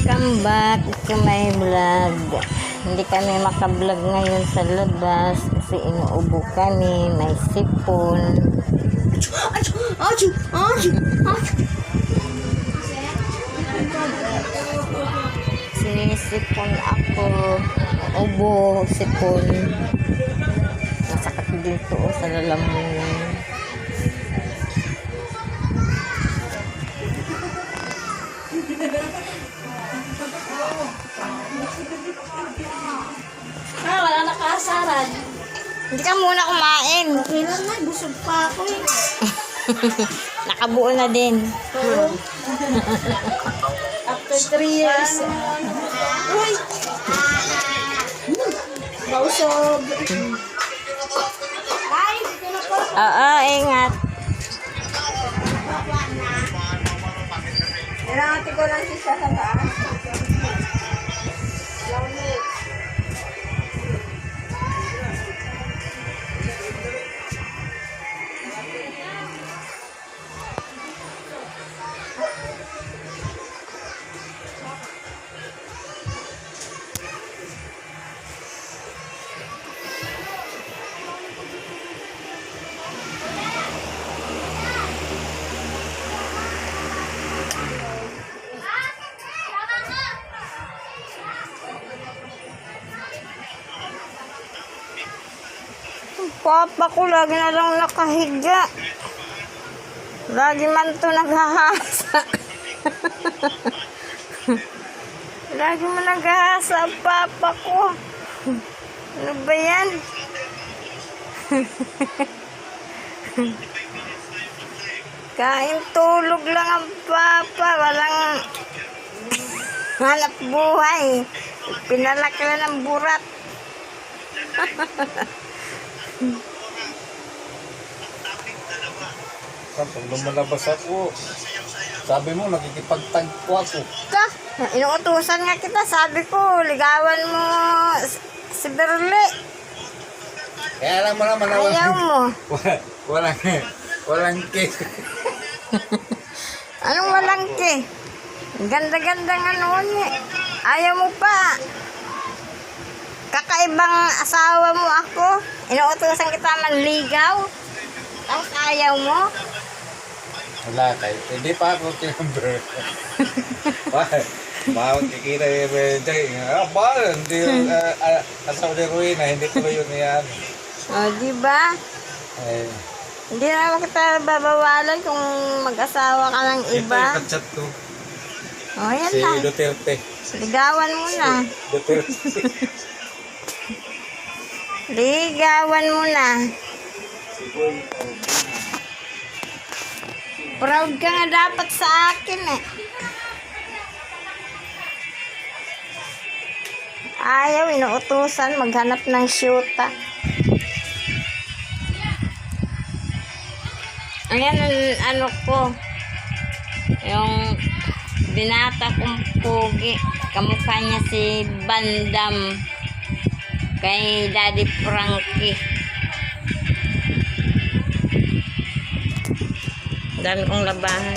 Welcome back to my vlog. Hindi kami makablog ngayon sa labas kasi inuubo kami, may sipon. Sinisipon ako, ubo, sipon. Masakit dito sa lalamunan. Wala nakasaran. Hindi ka muna kumain. Kailan na, busog pa ako eh. Nakabuo na din. After 3 years. Uy! Mausog. Ay! Oo, ingat. Kailangan ko lang siya sa taas. Papa ko lagi na lang nakahiga. Lagi man to naghahasa. Lagi man naghahasa ang papa ko. Ano ba yan? Kain tulog lang ang papa. Walang hanap buhay. Pinalaki na ng burat. Pag lumalabas ako, sabi mo, nakikipagtagpo ako. Ka, inuutusan nga kita. Sabi ko, ligawan mo si Berle. Kaya alam mo naman na Ayaw mo. walang cake. Anong walang ke? Ganda-gandang ano niya. Ayaw mo pa. Kakaibang asawa mo ako. Inuutusan kita manligaw. Tapos ayaw mo. Wala kayo. Hindi pa ako kinumber. Makikita yung Benjay. Ba? Hindi yung asawa ni Ruina. Hindi ko yun yan. O, diba? Eh, Hindi naman kita babawalan kung mag-asawa ka ng ito iba. yung kachat ko. O, yan Si na. Duterte. Ligawan mo na. Duterte. Ligawan mo na. Proud ka nga dapat sa akin eh. Ayaw, inuutusan maghanap ng syuta. Ayan ang ano ko. Yung binata kong pogi. Kamukha niya si Bandam. Kay Daddy Frankie. Dami kong labahan.